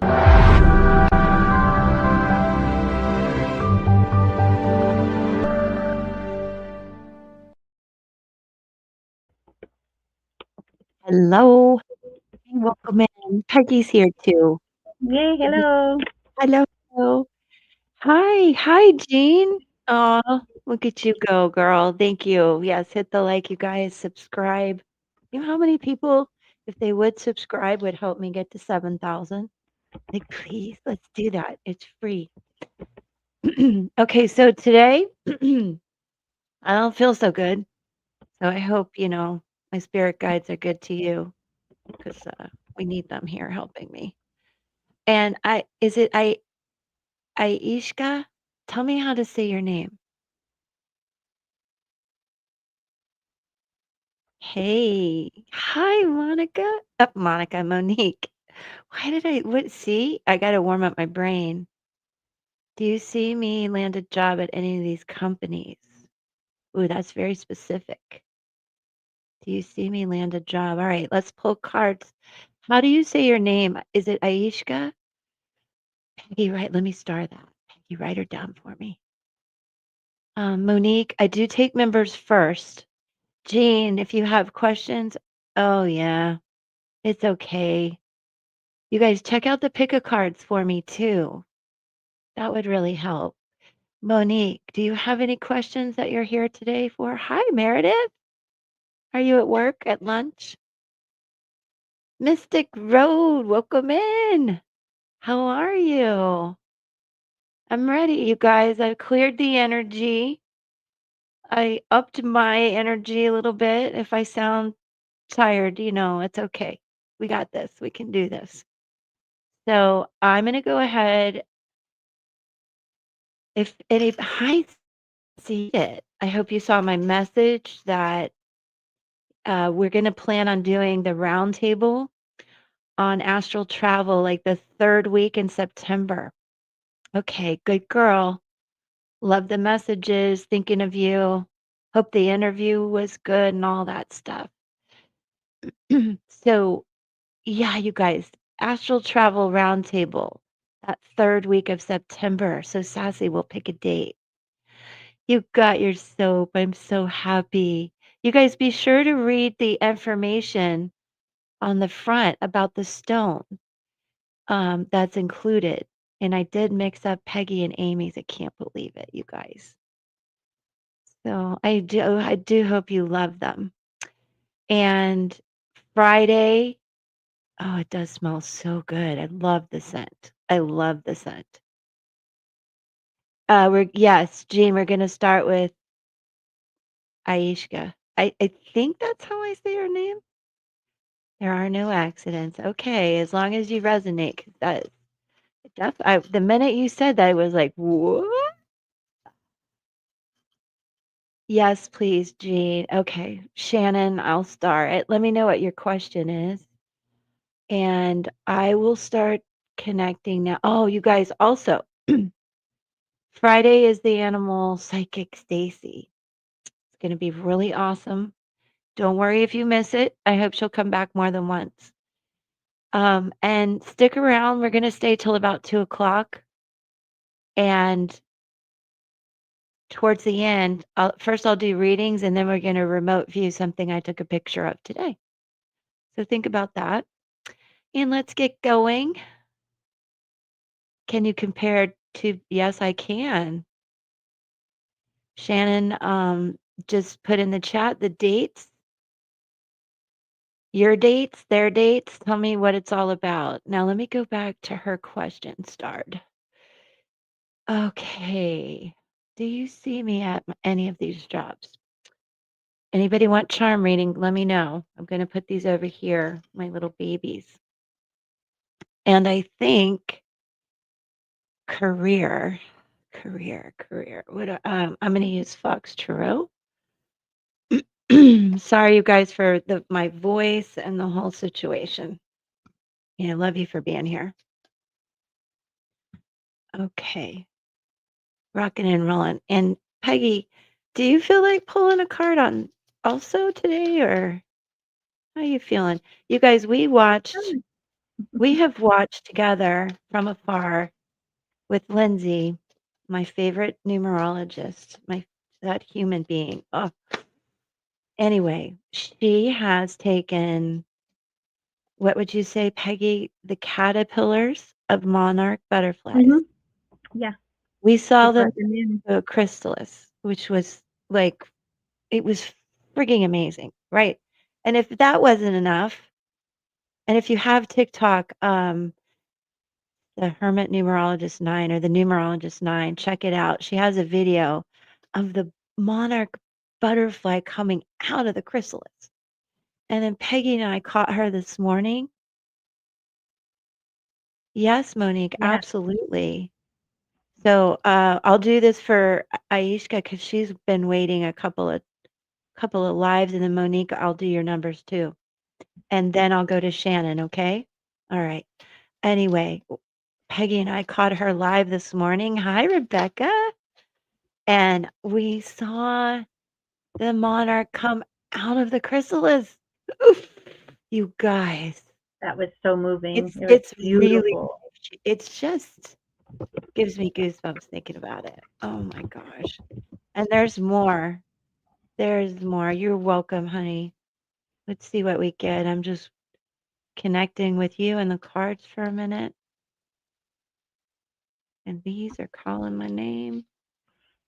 Hello, and welcome in. Peggy's here too. Yay, Peggy, hello. hello. Hello. Hi, Jean. Oh, look at you go, girl. Thank you. Yes, hit the like, you guys. Subscribe. You know how many people, if they would subscribe, would help me get to 7,000? Like, please, let's do that. It's free. Okay, so today, I don't feel so good. So I hope, my spirit guides are good to you because we need them here helping me. And Aishka? Tell me how to say your name. Hey. Hi, Monica. Monica, Monique. See? I got to warm up my brain. Do you see me land a job at any of these companies? Ooh, that's very specific. Do you see me land a job? All right, let's pull cards. How do you say your name? Is it Aishka? Peggy, right? Let me star that. Peggy, write her down for me. Monique, I do take members first. Jean, if you have questions, oh yeah, it's okay. You guys check out the pick a cards for me too. That would really help. Monique, do you have any questions that you're here today for? Hi, Meredith. Are you at work at lunch? Mystic Road, welcome in. How are you? I'm ready, you guys. I've cleared the energy. I upped my energy a little bit. If I sound tired, it's okay. We got this. We can do this. So I'm going to go ahead. If any, hi, see it. I hope you saw my message that we're going to plan on doing the roundtable on astral travel like the third week in September. Okay, good girl. Love the messages. Thinking of you. Hope the interview was good and all that stuff. So, yeah, you guys, astral travel roundtable that third week of September. So, Sassy will pick a date. You got your soap. I'm so happy. You guys be sure to read the information on the front about the stone that's included. And I did mix up Peggy and Amy's. I can't believe it, you guys. So I do hope you love them. And Friday, oh, it does smell so good. I love the scent. I love the scent. Yes, Jean, we're gonna start with Aishka. I think that's how I say her name. There are no accidents. Okay, as long as you resonate, 'cause the minute you said that, I was like, what? Yes, please, Jean. Okay, Shannon, I'll start. Let me know what your question is, and I will start connecting now. Oh, you guys, also, Friday is the animal psychic Stacy. It's going to be really awesome. Don't worry if you miss it. I hope she'll come back more than once. And stick around. We're going to stay till about 2 o'clock. And towards the end, first I'll do readings and then we're going to remote view something I took a picture of today. So think about that. And let's get going. Can you compare to? Yes, I can. Shannon just put in the chat the dates, your dates, their dates. Tell me what it's all about. Now let me go back to her question start. Okay. Do you see me at any of these jobs? Anybody want charm reading? Let me know. I'm going to put these over here, my little babies. And I think career. I'm going to use Fox Tarot. Sorry, you guys, for my voice and the whole situation. Yeah, I love you for being here. Okay. Rocking and rolling. And Peggy, do you feel like pulling a card on also today, or how are you feeling? You guys, we watched We have watched together from afar with Lindsay, my favorite numerologist, my that human being. Oh, anyway, she has taken, what would you say, Peggy, the caterpillars of monarch butterflies. Hmm. Yeah, We she saw them brought them in. to a chrysalis, which was like, it was frigging amazing, right? And if that wasn't enough, and if you have TikTok, the Hermit Numerologist 9 or the Numerologist 9, check it out. She has a video of the monarch butterfly coming out of the chrysalis. And then Peggy and I caught her this morning. Yes, Monique, Yeah, absolutely. So I'll do this for Aishka because she's been waiting a couple of lives, and then Monique, I'll do your numbers too. And then I'll go to Shannon, okay? All right. Anyway, Peggy and I caught her live this morning. Hi, Rebecca. And we saw the monarch come out of the chrysalis. Oof, you guys, that was so moving. it's It was it's really beautiful. it's just gives me goosebumps thinking about it. Oh my gosh. And there's more. There's more. You're welcome, honey. Let's see what we get. I'm just connecting with you and the cards for a minute. And these are calling my name.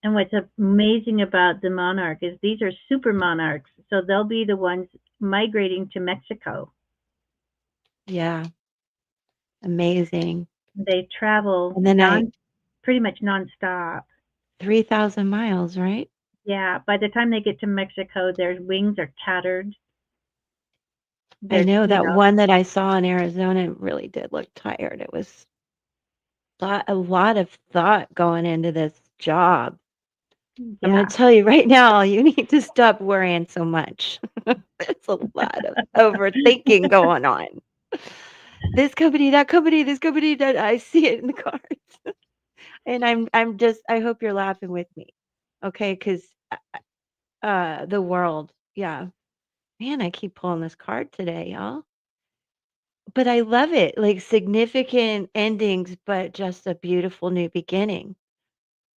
And what's amazing about the monarch is these are super monarchs, so they'll be the ones migrating to Mexico. Yeah, amazing. They travel And then I pretty much nonstop. 3,000 miles, right? Yeah, by the time they get to Mexico, their wings are tattered. I They're, know you that know, one that I saw in Arizona really did look tired. It was a lot of thought going into this job. I'm going yeah, to tell you right now, you need to stop worrying so much. There's a lot of overthinking going on. This company, that company, this company, that I see it in the cards. And I'm just I hope you're laughing with me. Okay, cuz the world. Yeah. Man, I keep pulling this card today, y'all. But I love it. Like significant endings, but just a beautiful new beginning.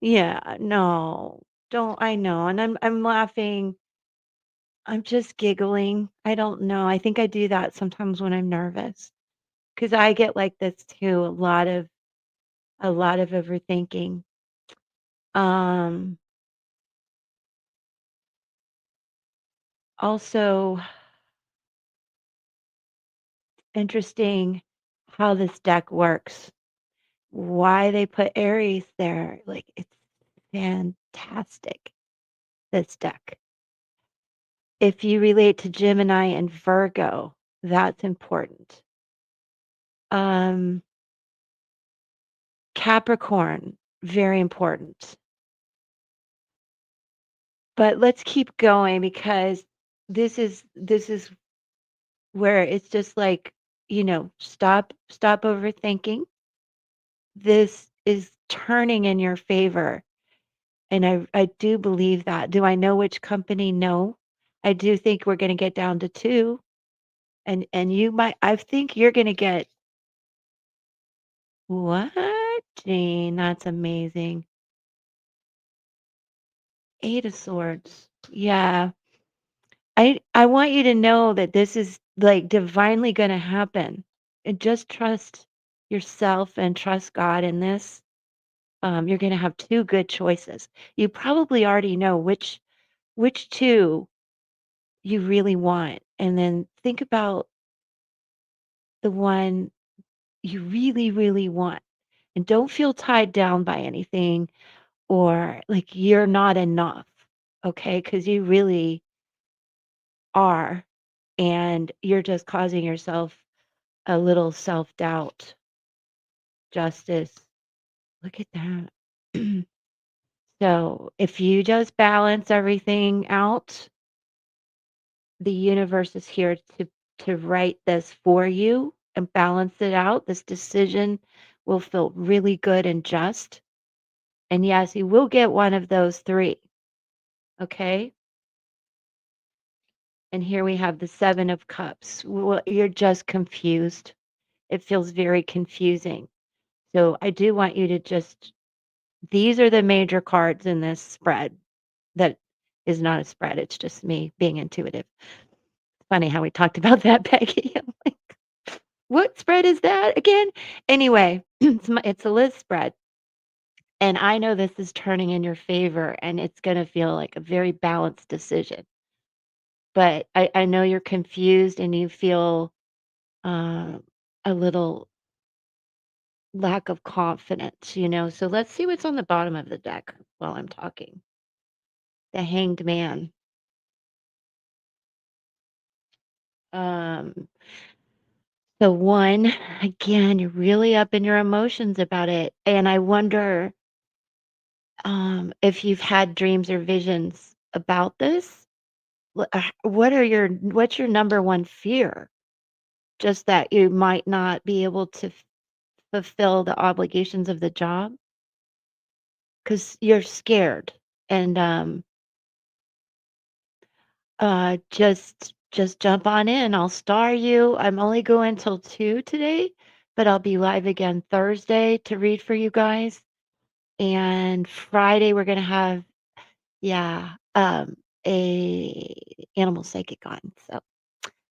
Yeah, no. Don't I know. And I'm laughing. I'm just giggling. I don't know. I think I do that sometimes when I'm nervous cuz I get like this too, a lot of overthinking. Um Also interesting how this deck works. Why they put Aries there. Like it's fantastic, this deck. If you relate to Gemini and Virgo, that's important. Um, Capricorn, very important. But let's keep going because this is where it's just like, stop overthinking. This is turning in your favor. And I do believe that. Do I know which company? No. I do think we're going to get down to two. And you might I think you're going to get what? Jane, that's amazing. 8 of swords. Yeah. I want you to know that this is like divinely going to happen. And just trust yourself and trust God in this. You're going to have two good choices. You probably already know which two you really want. And then think about the one you really, really want. And don't feel tied down by anything or like you're not enough. Okay. Because you really are. And you're just causing yourself a little self doubt. Justice. Look at that. So if you just balance everything out, the universe is here to write this for you and balance it out. This decision will feel really good and just. And yes, you will get one of those three. Okay. And here we have the 7 of cups. Well, you're just confused. It feels very confusing. So I do want you to just, these are the major cards in this spread that is not a spread. It's just me being intuitive. Funny how we talked about that, Peggy. I'm like, what spread is that again? Anyway, it's a Liz spread. And I know this is turning in your favor and it's going to feel like a very balanced decision. But I know you're confused and you feel um, a little lack of confidence, you know. So let's see what's on the bottom of the deck while I'm talking. The Hanged Man. Um, so one, again, you're really up in your emotions about it. And I wonder if you've had dreams or visions about this. What's your number one fear? Just that you might not be able to fulfill the obligations of the job because you're scared. And just jump on in. I'll star you. I'm only going till 2 today, but I'll be live again Thursday to read for you guys. And Friday we're gonna have, yeah, a animal psychic on. So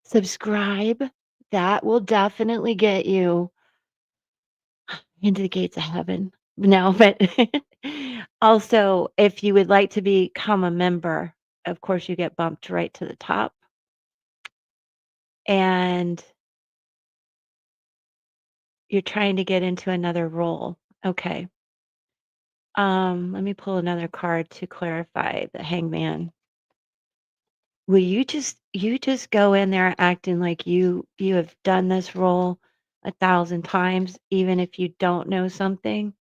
subscribe. That will definitely get you into the gates of heaven. No, but also if you would like to become a member, of course you get bumped right to the top. And you're trying to get into another role. Okay. Let me pull another card to clarify the hangman. Will you just go in there acting like you have done this role 1,000 times, even if you don't know something?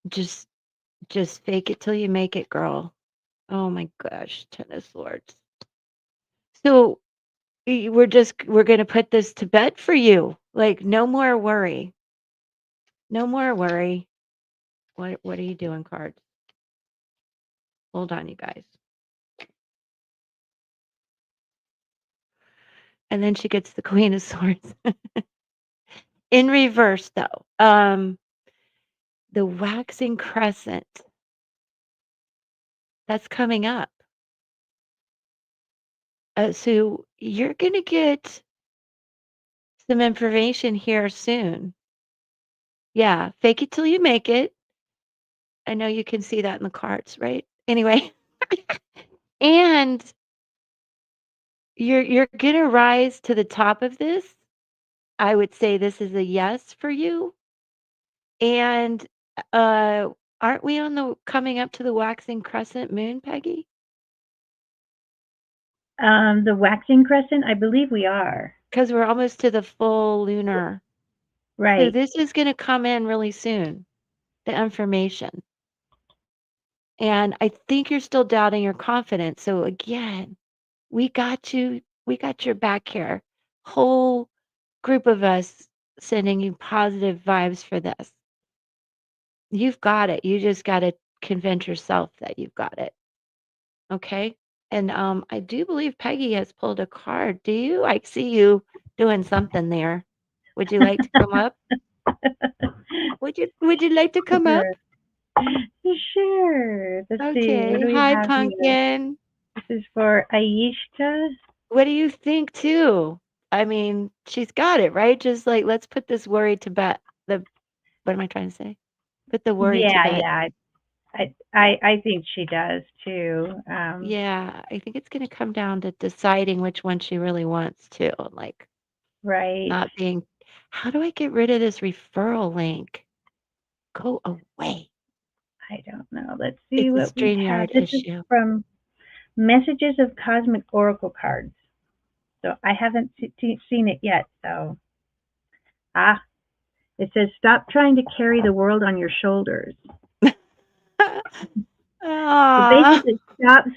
Just just fake it till you make it, girl. Oh my gosh, Ten of Swords. So we're gonna put this to bed for you. Like no more worry. No more worry. What are you doing, cards? Hold on, you guys. And then she gets the Queen of Swords. In reverse, though. The waxing crescent. That's coming up. So you're gonna get some information here soon. Yeah, fake it till you make it. I know you can see that in the cards, right? Anyway, and you're gonna rise to the top of this. I would say this is a yes for you. And uh aren't we on the coming up to the waxing crescent moon, Peggy? The waxing crescent, I believe we are. Because we're almost to the full lunar. So Right. this is going to come in really soon, the information. And I think you're still doubting your confidence. So again, we got you. We got your back here. Whole group of us sending you positive vibes for this. You've got it. You just got to convince yourself that you've got it. Okay? And I do believe Peggy has pulled a card. Do you? I see you doing something there. Would you like to come up? Would you like to come Sure. up? Sure. Let's see. What Okay. do we Hi, have here? Pumpkin. This is for Aishka. What do you think too? I mean, she's got it, right? Just like let's put this worry to bed. The what am I trying to say? Put the worry to Yeah, bed. yeah. I think she does too. Yeah, I think it's gonna come down to deciding which one she really wants to, like Right. not being. How do I get rid of this referral link? Go away. I don't know. Let's see It's a what we have. StreamYard This is issue. from Messages of Cosmic Oracle Cards. So I haven't seen it yet. So, ah, it says, stop trying to carry the world on your shoulders. So Ah, basically,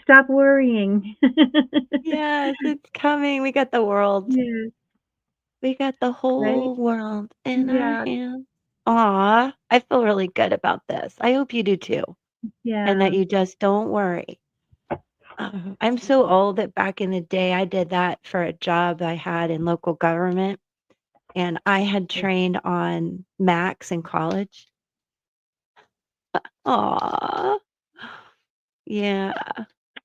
stop worrying. yes, it's coming. We got the world. Yes, We got the right? whole world in our Yeah, hands. Aw, I feel really good about this. I hope you do too, and that yeah. you just don't worry. I'm so old that back in the day, I did that for a job I had in local government. and I had trained on Macs in college. Aw. Yeah,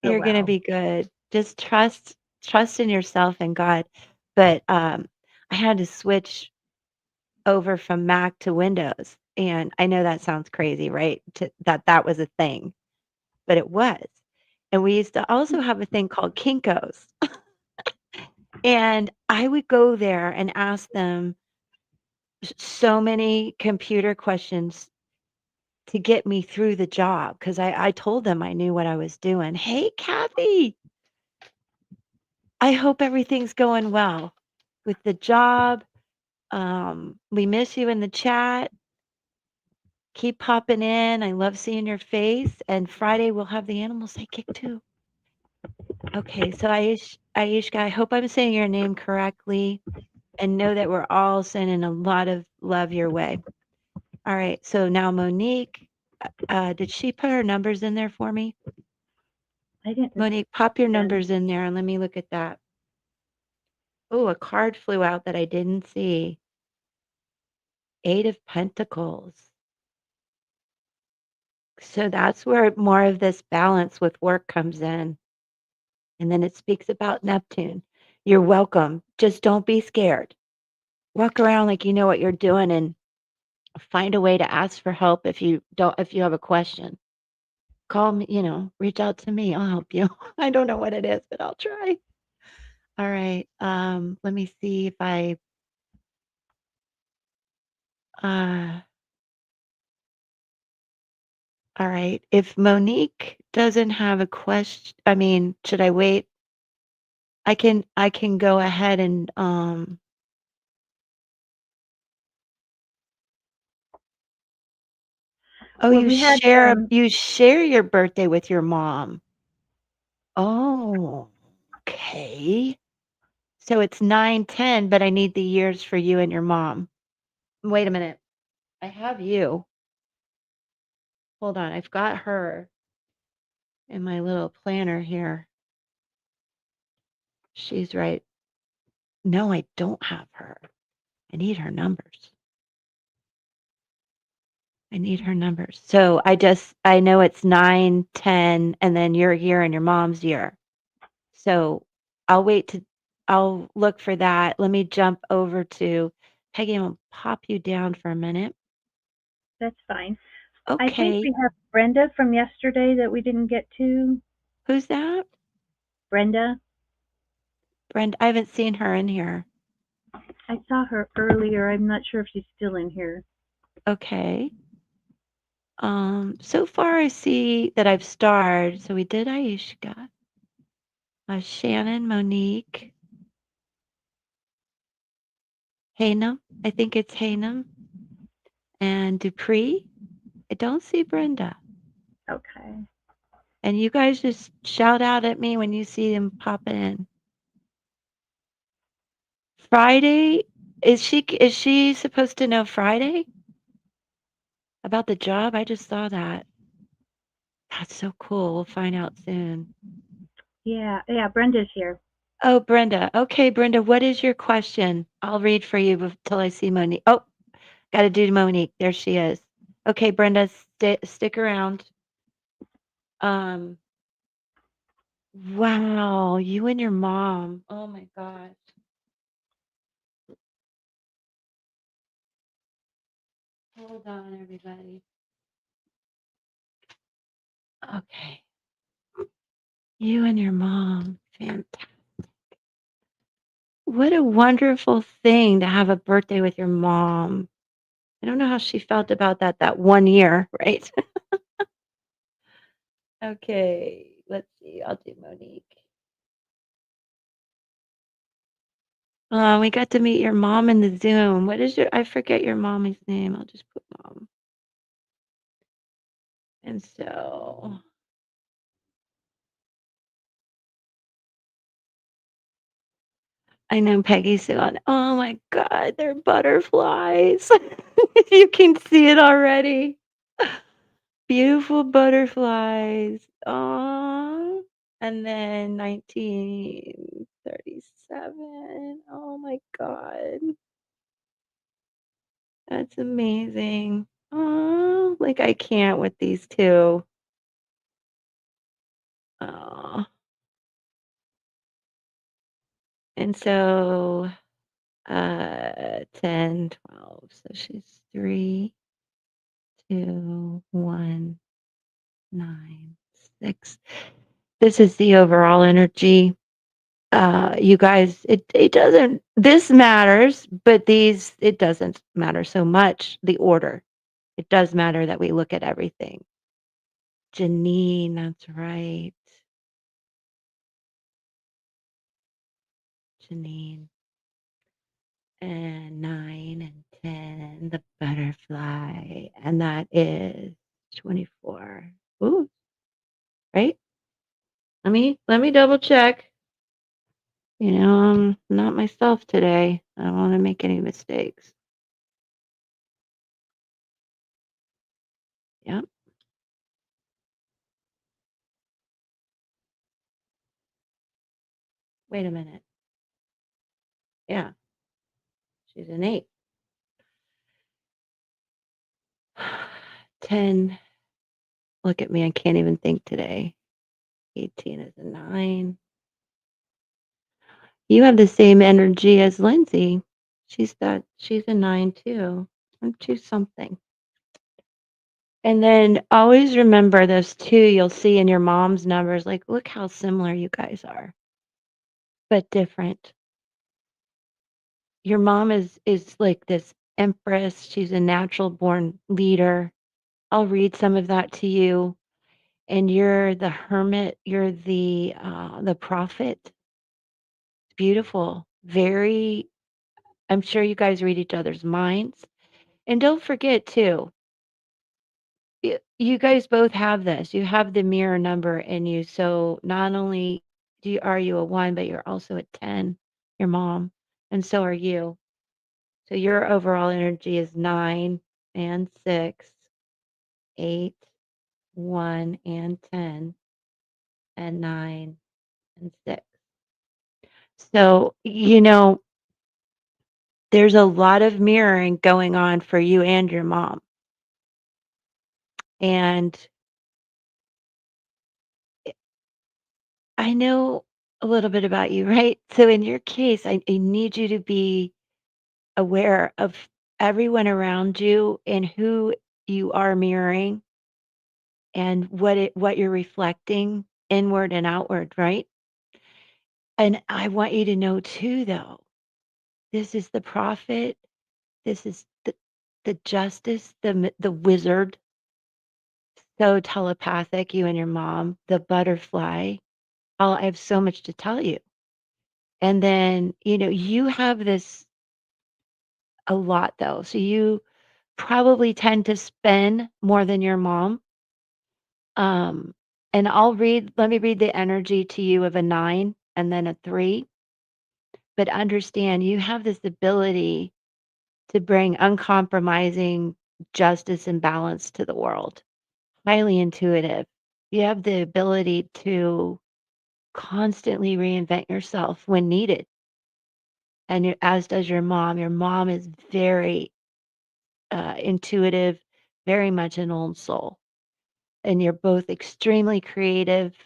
Oh, you're gonna wow. be good. Just trust in yourself and God. But, I had to switch over from Mac to Windows, and I know that sounds crazy, right? That was a thing, but it was. And we used to also have a thing called Kinko's, and I would go there and ask them so many computer questions to get me through the job because I told them I knew what I was doing. "Hey, Kathy, I hope everything's going well with the job. We miss you in the chat. Keep popping in. I love seeing your face. And Friday we'll have the animal psychic too." Okay, so Aishka, I hope I'm saying your name correctly and know that we're all sending a lot of love your way. All right, so now Monique, did she put her numbers in there for me? I didn't Monique, pop your see them. numbers in there and let me look at that. Oh, a card flew out that I didn't see. 8 of Pentacles. So that's where more of this balance with work comes in. And then it speaks about Neptune. You're welcome. Just don't be scared. Walk around like you know what you're doing and find a way to ask for help if you have a question. Call me, reach out to me. I'll help you. I don't know what it is, but I'll try. All right. Let me see if uh all right. If Monique doesn't have a question, I mean, should I wait? I can go ahead and oh, Well, you we had, share you share your birthday with your mom. Oh, okay. So it's 9/10, but I need the years for you and your mom. Wait a minute. I have you. Hold on. I've got her in my little planner here. She's right. No, I don't have her. I need her numbers. I need her numbers. So I know it's 9/10, and then your year and your mom's year. So I'll wait to I'll look for that. Let me jump over to Peggy. I'm gonna pop you down for a minute. that's fine. I think Okay. we have Brenda from yesterday that we didn't get to. Who's that? Brenda, Brenda. I haven't seen her in here. I saw her earlier. I'm not sure if she's still in here. Okay. So far I see that I've starred. So we did Aishka, Shannon, Monique, Hainam. I think it's Hainam and Dupree. I don't see Brenda. Okay. And you guys just shout out at me when you see them pop in. Friday, is she supposed to know Friday about the job? I just saw that. That's so cool. We'll find out soon. Yeah, yeah, Brenda's here. Oh, Brenda. Okay, Brenda, what is your question? I'll read for you till I see Monique. Oh, got to do Monique. There she is. Okay, Brenda, stick around. Um, wow, you and your mom. Oh my gosh. Hold on, everybody. Okay. You and your mom. Fantastic. What a wonderful thing to have a birthday with your mom. I don't know how she felt about that one year, right? Okay, let's see. I'll do Monique. We got to meet your mom in the Zoom. I forget your mommy's name. I'll just put mom. And so I know Peggy's on. Oh my God, they're butterflies. You can see it already. Beautiful butterflies. Aw. And then 1937. Oh my God. That's amazing. Oh, like I can't with these 2. Oh, and so, 10, 12. So she's 3, 2, 1, 9, 6. This is the overall energy. You guys, it doesn't this matters, but these it doesn't matter so much, the order. It does matter that we look at everything. Janine, that's right. Janine. And 9 and 10, the butterfly, and that is 24. Ooh, right? Let me double check. I'm not myself today. I don't want to make any mistakes. Yep. Wait a minute. Yeah, she's an 8. 10. Look at me. I can't even think today. 18 is a 9. You have the same energy as Lindsay. She's a 9 too. Aren't you something? And then always remember those 2 you'll see in your mom's numbers, like, look how similar you guys are, but different. Your mom is like this empress, she's a natural born leader. I'll read some of that to you, and you're the hermit, you're the prophet. Beautiful. Very I'm sure you guys read each other's minds. And don't forget too, you guys both have this. You have the mirror number in you. So not only are you a 1, but you're also a 10, your mom, and so are you. So your overall energy is 9 and 6, 8, 1 and 10, and 9 and 6. So, there's a lot of mirroring going on for you and your mom. And I know a little bit about you, right? So in your case, I need you to be aware of everyone around you and who you are mirroring and what you're reflecting inward and outward, right? And I want you to know too, though, this is the prophet, this is the justice, the wizard, so telepathic, you and your mom, the butterfly. Oh, I have so much to tell you. And then, you have this a lot though. So you probably tend to spend more than your mom. Um, and let me read the energy to you of a 9 and then a 3. But understand you have this ability to bring uncompromising justice and balance to the world. Highly intuitive. You have the ability to constantly reinvent yourself when needed. And as does your mom. Your mom is very intuitive, very much an old soul. And you're both extremely creative.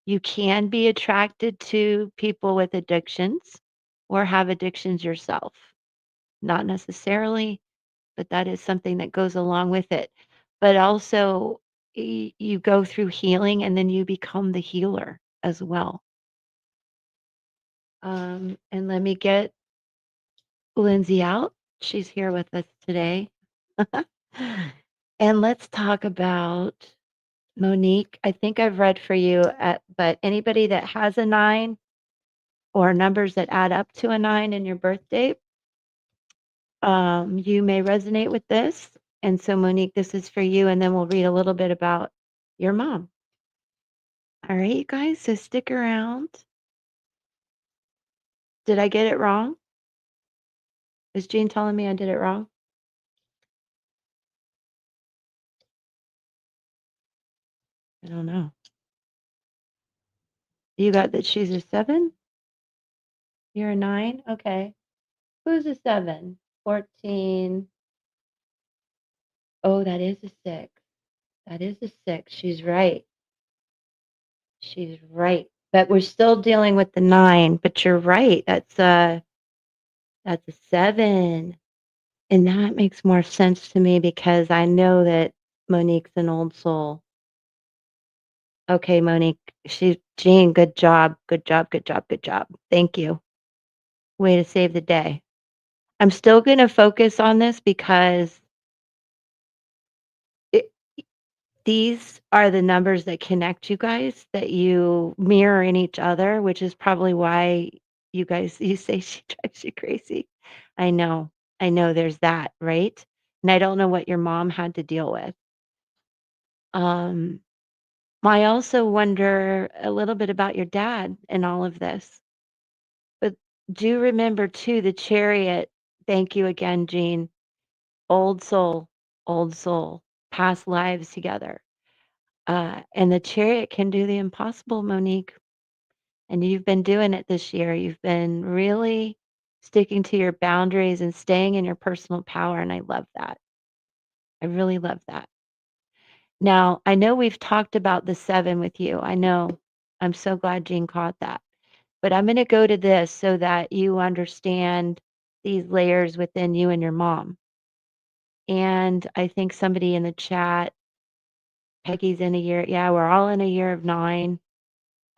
You can be attracted to people with addictions or have addictions yourself. Not necessarily, but that is something that goes along with it. But also, you go through healing and then you become the healer as well. And let me get Lindsay out. She's here with us today. And let's talk about Monique. I think I've read for you, but anybody that has a 9 or numbers that add up to a 9 in your birth date, you may resonate with this. And so, Monique, this is for you. And then we'll read a little bit about your mom. All right, you guys. So stick around. Did I get it wrong? Is Jean telling me I did it wrong? I don't know. You got that she's a 7? You're a 9? Okay. Who's a 7? 14. Oh, that is a 6. That is a 6. She's right. She's right. But we're still dealing with the 9, but you're right. That's a 7. And that makes more sense to me because I know that Monique's an old soul. Okay, Monique. Jean, good job. Good job. Good job. Good job. Thank you. Way to save the day. I'm still going to focus on this because it, these are the numbers that connect you guys, that you mirror in each other, which is probably why you say she drives you crazy. I know. I know there's that, right? And I don't know what your mom had to deal with. Um, I also wonder a little bit about your dad and all of this. But do remember too the chariot. Thank you again, Jean. Old soul, past lives together. And the chariot can do the impossible, Monique. And you've been doing it this year. You've been really sticking to your boundaries and staying in your personal power. And I love that. I really love that. Now, I know we've talked about the 7 with you. I know. I'm so glad Jean caught that. But I'm going to go to this so that you understand these layers within you and your mom. And I think somebody in the chat, Peggy's in a year. Yeah, we're all in a year of 9.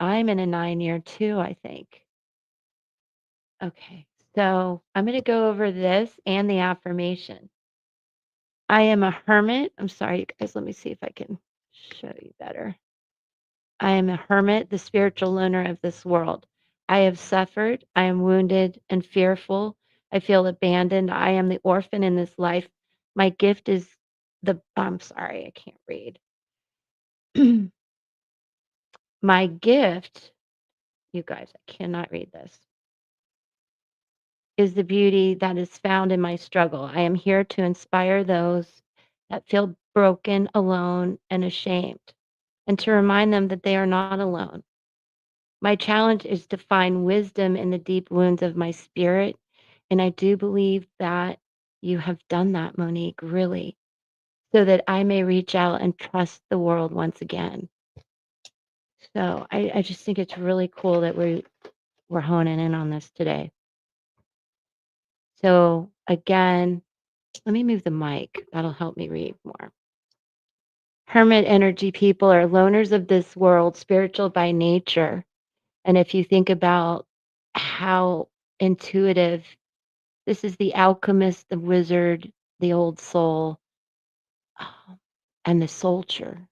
I'm in a 9 year too, I think. Okay. So I'm going to go over this and the affirmation. I am a hermit. I'm sorry, you guys. Let me see if I can show you better. I am a hermit, the spiritual loner of this world. I have suffered. I am wounded and fearful. I feel abandoned. I am the orphan in this life. My gift is I'm sorry, I can't read. My gift, you guys, I cannot read this, is the beauty that is found in my struggle. I am here to inspire those that feel broken, alone, and ashamed, and to remind them that they are not alone. My challenge is to find wisdom in the deep wounds of my spirit. And I do believe that you have done that, Monique, really, so that I may reach out and trust the world once again. So I just think it's really cool that we're honing in on this today. So again, let me move the mic. That'll help me read more. Hermit energy people are loners of this world, spiritual by nature. And if you think about how intuitive, this is the alchemist, the wizard, the old soul, um, and the soldier.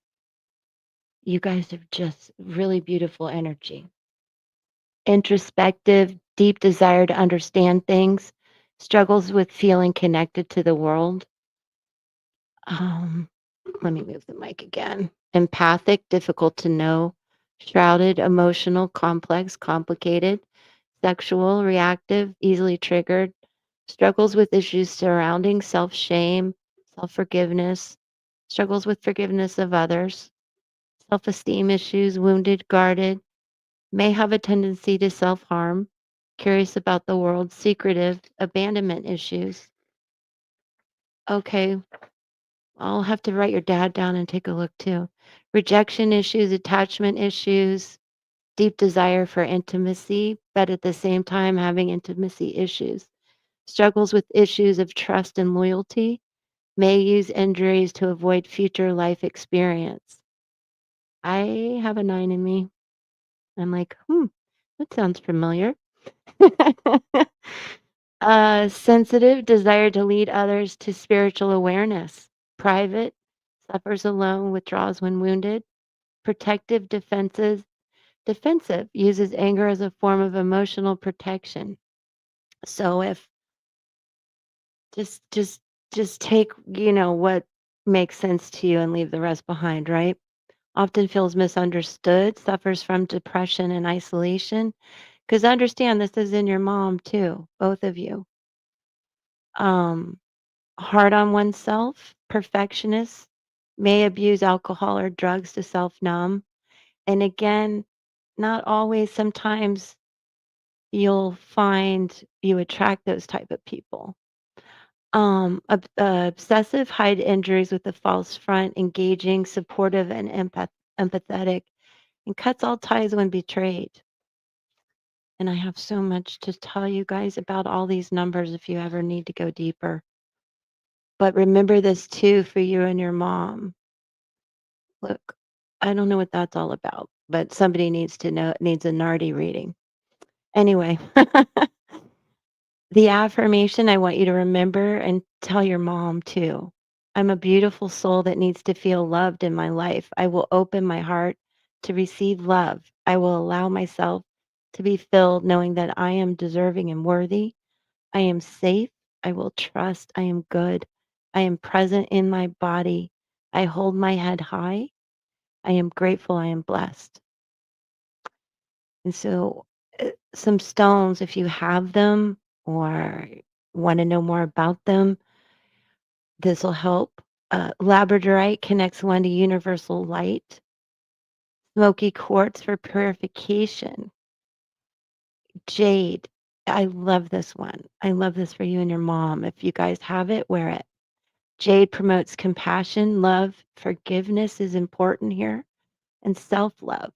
You guys have just really beautiful energy. Introspective, deep desire to understand things, struggles with feeling connected to the world. Um, Let me move the mic again. Empathic, difficult to know, shrouded, emotional, complex, complicated, sexual, reactive, easily triggered, struggles with issues surrounding self shame, self forgiveness, struggles with forgiveness of others, self esteem issues, wounded, guarded, may have a tendency to self harm, curious about the world, secretive, abandonment issues. Okay, I'll have to write your dad down and take a look too. Rejection issues, attachment issues, deep desire for intimacy, but at the same time having intimacy issues. Struggles with issues of trust and loyalty, may use injuries to avoid future life experience. I have a 9 in me. I'm like, that sounds familiar. Sensitive, desire to lead others to spiritual awareness. Private, suffers alone, withdraws when wounded. Protective, defensive, uses anger as a form of emotional protection. So if just take, what makes sense to you and leave the rest behind, right? Often feels misunderstood, suffers from depression and isolation. Because understand this is in your mom too, both of you. Um, Hard on oneself, perfectionist, may abuse alcohol or drugs to self numb. And again, not always, sometimes you'll find you attract those type of people. Obsessive hide injuries with a false front, engaging, supportive, and empathetic, and cuts all ties when betrayed. And I have so much to tell you guys about all these numbers if you ever need to go deeper. But remember this too for you and your mom. Look, I don't know what that's all about, but somebody needs to know, needs a Nardi reading. Anyway, the affirmation I want you to remember and tell your mom too. I'm a beautiful soul that needs to feel loved in my life. I will open my heart to receive love. I will allow myself to be filled knowing that I am deserving and worthy. I am safe. I will trust. I am good. I am present in my body. I hold my head high. I am grateful. I am blessed. And so, some stones, if you have them or want to know more about them, this will help. Labradorite connects one to universal light. Smoky quartz for purification. Jade. I love this one. I love this for you and your mom. If you guys have it, wear it. Jade promotes compassion, love, forgiveness is important here, and self love.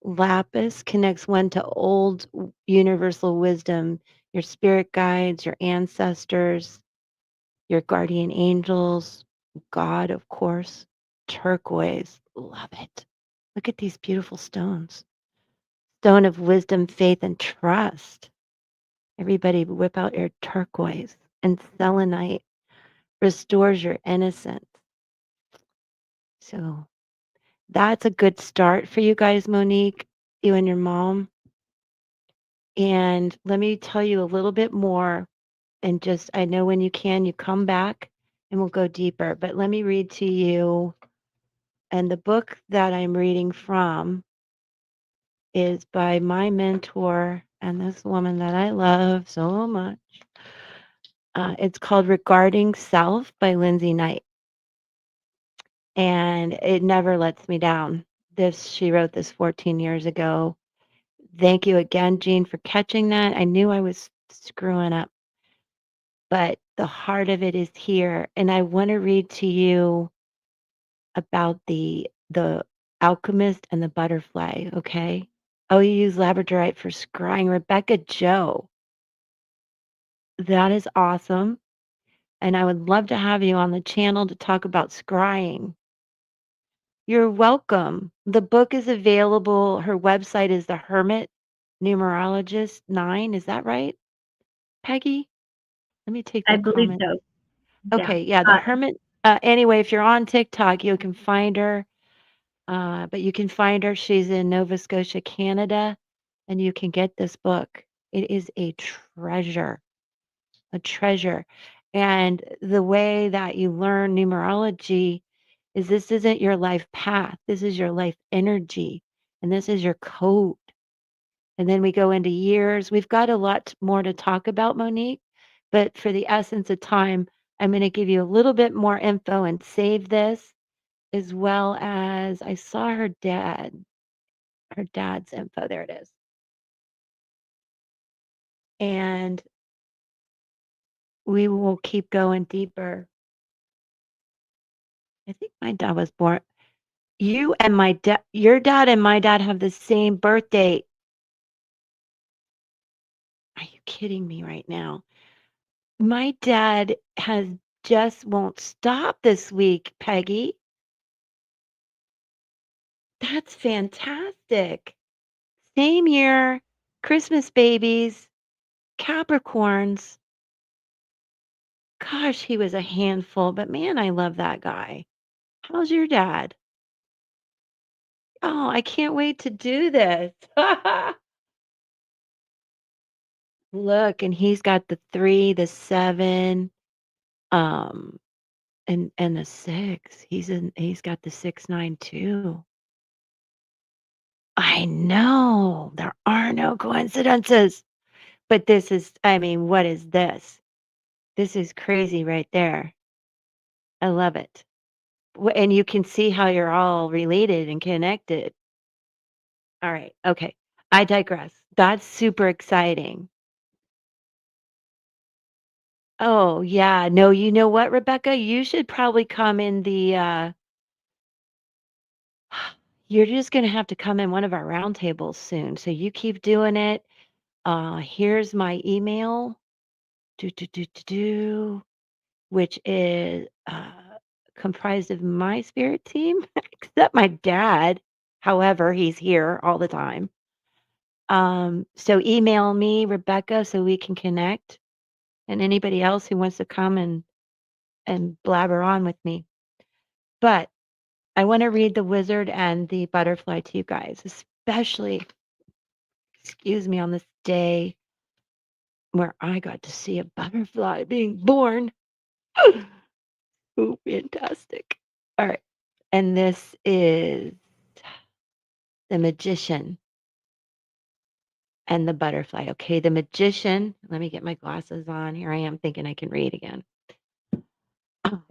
Lapis connects one to old universal wisdom, your spirit guides, your ancestors, your guardian angels, God, of course. Turquoise, love it. Look at these beautiful stones. Stone of wisdom, faith, and trust. Everybody whip out your turquoise. And selenite restores your innocence. So that's a good start for you guys, Monique, you and your mom. And let me tell you a little bit more. And just, I know when you can, you come back and we'll go deeper. But let me read to you. And the book that I'm reading from is by my mentor and this woman that I love so much. It's called Regarding Self by Lindsay Knight. And it never lets me down. She wrote this 14 years ago. Thank you again, Jean, for catching that. I knew I was screwing up, but the heart of it is here. And I want to read to you about the alchemist and the butterfly, okay? Oh, you use labradorite for scrying. Rebecca Joe. That is awesome. And I would love to have you on the channel to talk about scrying. You're welcome. The book is available. Her website is the Hermit Numerologist 9. Is that right, Peggy? Let me take I the believe comment. so. Yeah. Okay, yeah, the Hermit. Anyway, if you're on TikTok, you can find her. But you can find her. She's in Nova Scotia, Canada, and you can get this book. It is a treasure, a treasure. And the way that you learn numerology is this isn't your life path. This is your life energy, and this is your code. And then we go into years. We've got a lot more to talk about, Monique, but for the essence of time, I'm going to give you a little bit more info and save this, as well as I saw her dad's info. There it is. And we will keep going deeper. I think my dad was born. You and my dad, your dad and my dad have the same birth date. Are you kidding me right now? My dad has just won't stop this week, Peggy. That's fantastic. Same year, Christmas babies, Capricorns. Gosh, he was a handful, but man, I love that guy. How's your dad? Oh, I can't wait to do this. Look, and he's got the 3, the 7, um, and the 6. He's got the 6, 9 too. I know. There are no coincidences. But this is, I mean, what is this? This is crazy right there. I love it. And you can see how you're all related and connected. All right. Okay. I digress. That's super exciting. Oh, yeah. No, you know what, Rebecca? You should probably come in the you're just gonna have to come in one of our roundtables soon. So you keep doing it. Here's my email. Do, which is comprised of my spirit team, except my dad. However, he's here all the time. So email me, Rebecca, so we can connect, and anybody else who wants to come and blabber on with me. But I want to read the wizard and the butterfly to you guys, especially, excuse me, on this day where I got to see a butterfly being born. Oh, fantastic. All right. And this is the magician and the butterfly. Okay, the magician. Let me get my glasses on. Here I am thinking I can read again.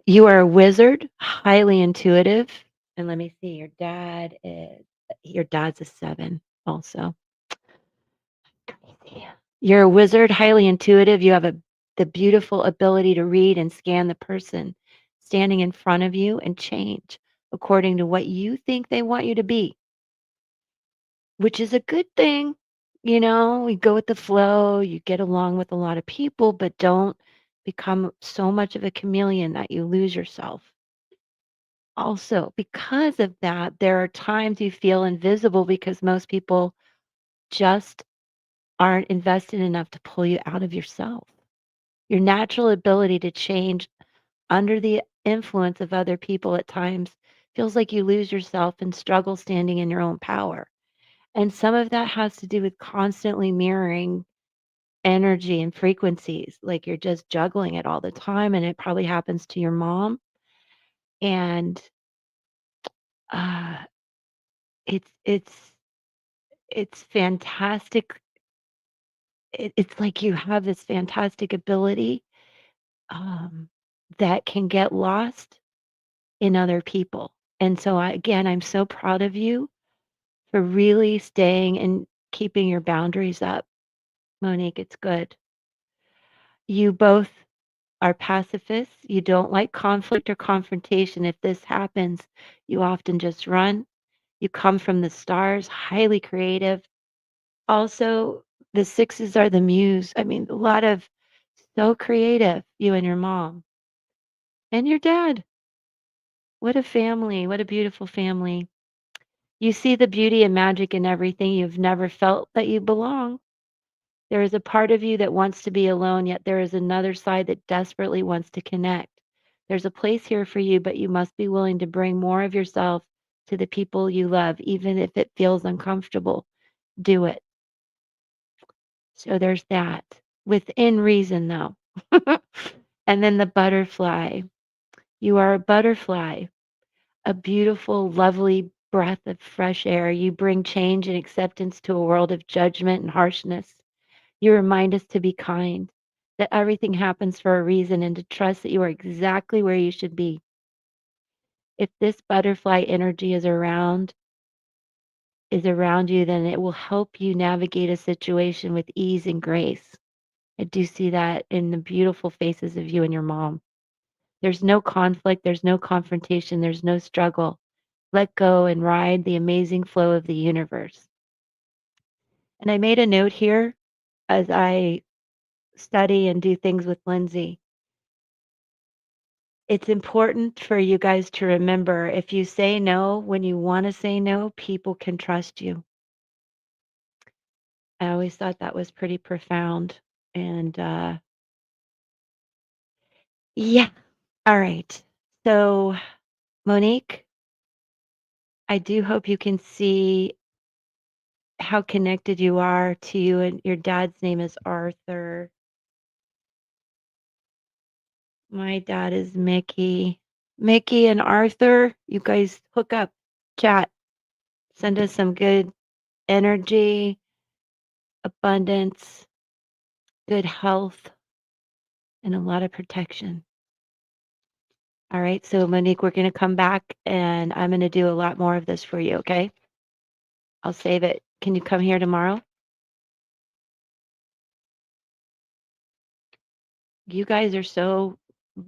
You are a wizard, highly intuitive. And let me see, your dad's a 7 also. Crazy. You're a wizard, highly intuitive. You have the beautiful ability to read and scan the person standing in front of you and change according to what you think they want you to be, which is a good thing. You know, you go with the flow, you get along with a lot of people, but don't become so much of a chameleon that you lose yourself. Also, because of that, there are times you feel invisible because most people just aren't invested enough to pull you out of yourself. Your natural ability to change under the influence of other people at times feels like you lose yourself and struggle standing in your own power. And some of that has to do with constantly mirroring energy and frequencies. Like you're just juggling it all the time. And it probably happens to your mom. And uh, it's it's fantastic. It's like you have this fantastic ability um, that can get lost in other people. And so, again, I'm so proud of you for really staying and keeping your boundaries up. Monique, it's good. You both are pacifists. You don't like conflict or confrontation. If this happens, you often just run. You come from the stars, highly creative. Also, the sixes are the muse. I mean, a lot of so creative, you and your mom and your dad. What a family. What a beautiful family. You see the beauty and magic in everything. You've never felt that you belong. There is a part of you that wants to be alone, yet there is another side that desperately wants to connect. There's a place here for you, but you must be willing to bring more of yourself to the people you love, even if it feels uncomfortable. Do it. So there's that. Within reason, though. And then the butterfly. You are a butterfly, a beautiful, lovely breath of fresh air. You bring change and acceptance to a world of judgment and harshness. You remind us to be kind, that everything happens for a reason, and to trust that you are exactly where you should be. If this butterfly energy is around you, then it will help you navigate a situation with ease and grace. I do see that in the beautiful faces of you and your mom. There's no conflict, there's no confrontation, there's no struggle. Let go and ride the amazing flow of the universe. And I made a note here as I study and do things with Lindsay. It's important for you guys to remember if you say no when you want to say no, people can trust you. I always thought that was pretty profound. And yeah, all right. So, Monique, I do hope you can see how connected you are to you, and your dad's name is Arthur. My dad is Mickey. Mickey and Arthur, you guys hook up, chat, send us some good energy, abundance, good health, and a lot of protection. All right. So, Monique, we're going to come back and I'm going to do a lot more of this for you. Okay. I'll save it. Can you come here tomorrow? You guys are so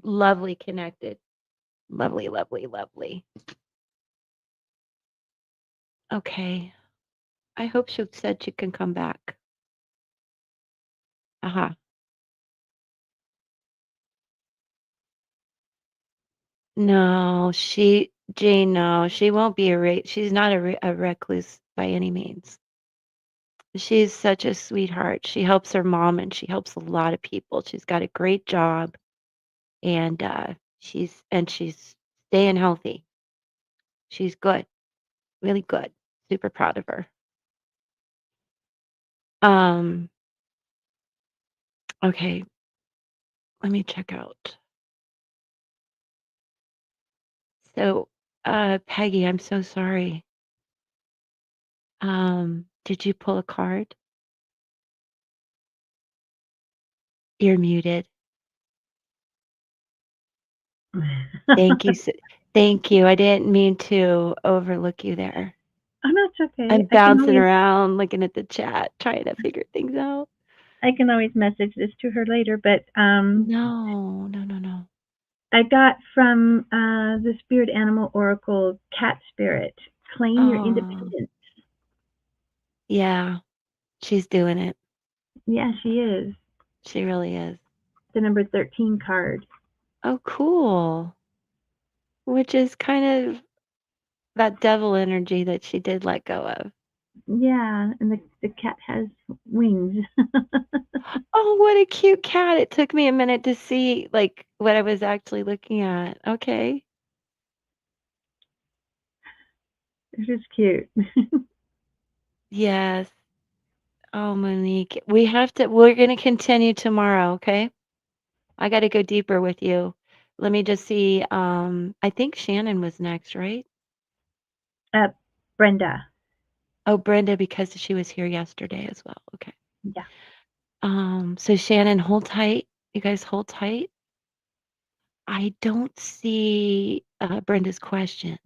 lovely connected. Lovely, lovely, lovely. Okay. I hope she said she can come back. Aha. No, Jane, no, she won't be she's not a recluse by any means. She's such a sweetheart. She helps her mom and she helps a lot of people. She's got a great job and she's staying healthy. She's good, really good. Super proud of her. Um, okay, let me check out. So, Peggy, I'm so sorry. Did you pull a card? You're muted. Thank you. Thank you. I didn't mean to overlook you there. Oh, no, it's okay. I'm bouncing around looking at the chat, trying to figure things out. I can always message this to her later, but No, no, no, no. I got from the Spirit Animal Oracle Cat Spirit, claim your Oh, independence. yeah, she's doing it. Yeah, she is. She really is. The number 13 card. Oh, cool. Which is kind of that devil energy that she did let go of. Yeah, and the cat has wings. Oh, what a cute cat. It took me a minute to see like what I was actually looking at. Okay. It's just cute. Yes. Oh, Monique. We're going to continue tomorrow, okay? I got to go deeper with you. Let me just see. I think Shannon was next, right? uh, Brenda. Oh, Brenda, because she was here yesterday as well. Okay. Yeah. So Shannon, hold tight. You guys hold tight. I don't see Brenda's question.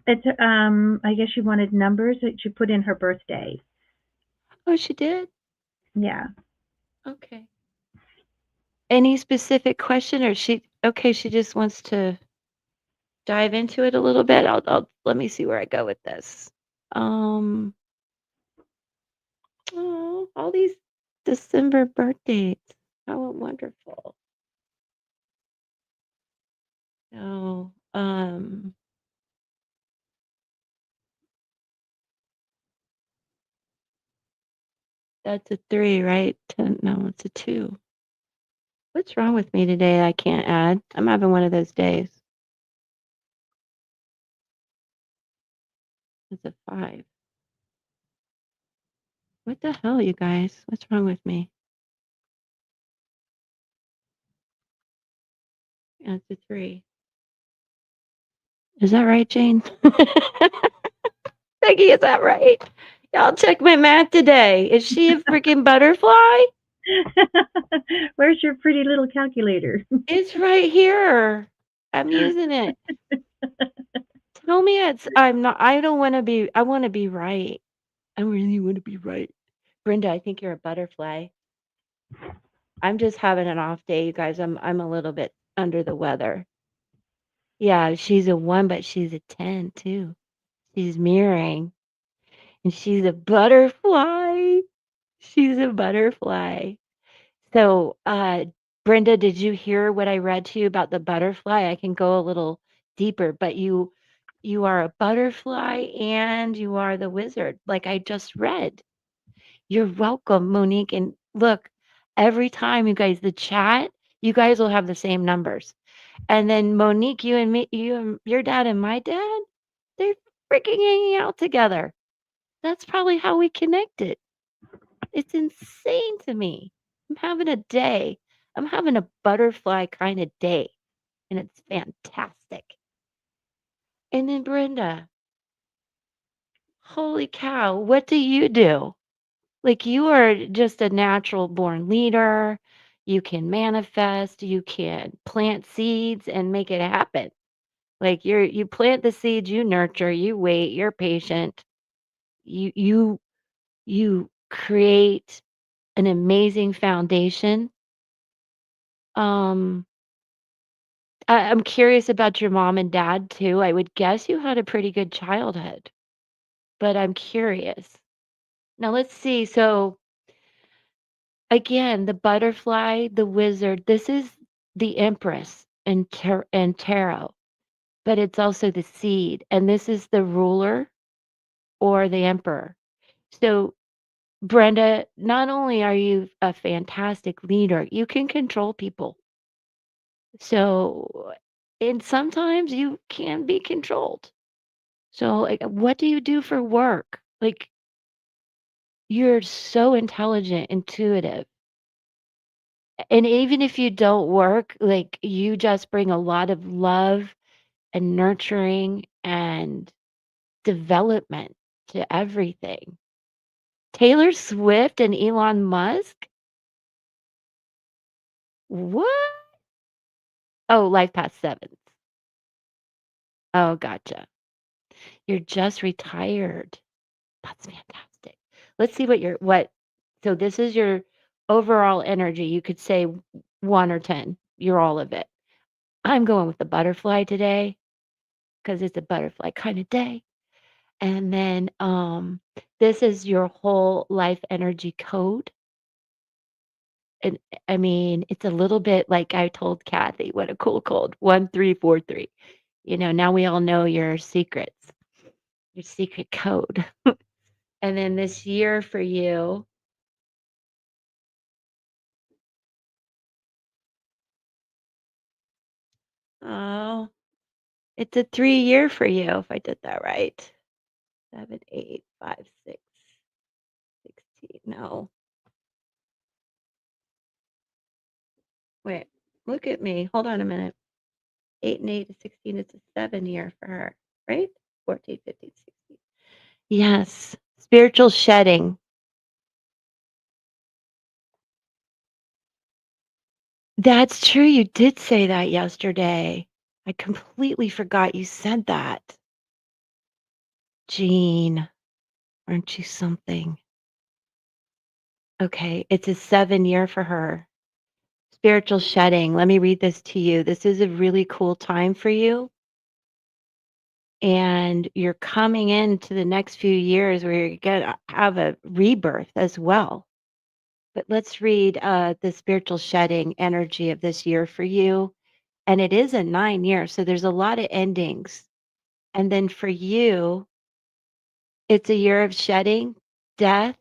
It's I guess she wanted numbers that she put in her birthday. Oh, she did? Yeah. Okay. Any specific question or she just wants to dive into it a little bit. I'll let me see where I go with this. Um, oh, all these December birthdays. How wonderful. Oh, that's a 3, right? 10, no, it's a 2. What's wrong with me today? I can't add. I'm having one of those days. It's a 5. What the hell, you guys? What's wrong with me? Yeah, it's a 3. Is that right, Jane? Peggy, is that right? Y'all check my math today. Is she a freaking butterfly? Where's your pretty little calculator? It's right here. I'm using it. Tell me I'm not, I don't want to be, I want to be right. I really want to be right. Brenda, I think you're a butterfly. I'm just having an off day, you guys. I'm a little bit under the weather. Yeah, she's a 1, but she's a 10 too. She's mirroring. And she's a butterfly. She's a butterfly. So, Brenda, did you hear what I read to you about the butterfly? I can go a little deeper, but you are a butterfly and you are the wizard, like I just read. You're welcome, Monique. And look, every time you guys, the chat, you guys will have the same numbers. And then Monique, you and me, you and your dad and my dad, they're freaking hanging out together. That's probably how we connected. It's insane to me. I'm having a day. I'm having a butterfly kind of day, and it's fantastic. And then Brenda, holy cow, what do you do? Like you are just a natural born leader. You can manifest, you can plant seeds and make it happen. Like you plant the seeds, you nurture, you wait, you're patient. You you create an amazing foundation Um, I'm curious about your mom and dad too. I would guess you had a pretty good childhood, but I'm curious. Now let's see. So again, the butterfly, the wizard, this is the empress in tarot, but it's also the seed, and this is the ruler or the emperor. So Brenda, not only are you a fantastic leader, you can control people. So, and sometimes you can be controlled. So, like, what do you do for work? Like, you're so intelligent, intuitive. And even if you don't work, like, you just bring a lot of love and nurturing and development to everything. Taylor Swift and Elon Musk? What? Oh, Life Past Sevens. Oh, gotcha. You're just retired. That's fantastic. Let's see what so this is your overall energy. You could say 1 or 10. You're all of it. I'm going with the butterfly today because it's a butterfly kind of day. And then this is your whole life energy code. And I mean, it's a little bit like I told Kathy, what a cool code. 1343. Now we all know your secrets, your secret code. And then this year for you, oh, it's a 3 year for you, if I did that right. 7, 8, 5, 6, 16. No, wait, look at me. Hold on a minute. 8 and 8 is 16. It's a 7 year for her, right? 14, 15, 16. Yes, spiritual shedding. That's true. You did say that yesterday. I completely forgot you said that. Jean, aren't you something? Okay, it's a 7 year for her. Spiritual shedding. Let me read this to you. This is a really cool time for you. And you're coming into the next few years where you're going to have a rebirth as well. But let's read the spiritual shedding energy of this year for you. And it is a 9 year. So there's a lot of endings. And then for you, it's a year of shedding, death,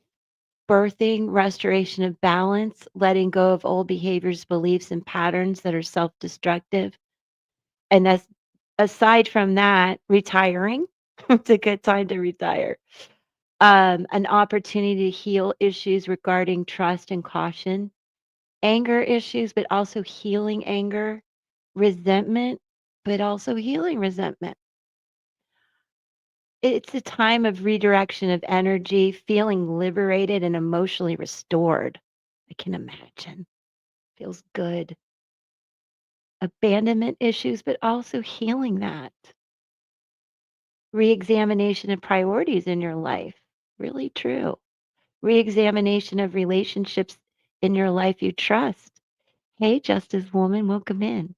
birthing, restoration of balance, letting go of old behaviors, beliefs, and patterns that are self destructive. And that's aside from that, retiring. It's a good time to retire. An opportunity to heal issues regarding trust and caution, anger issues, but also healing anger, resentment, but also healing resentment. It's a time of redirection of energy, feeling liberated and emotionally restored. I can imagine. Feels good. Abandonment issues, but also healing that. Reexamination of priorities in your life. Really true. Reexamination of relationships in your life you trust. Hey, Justice Woman, welcome in.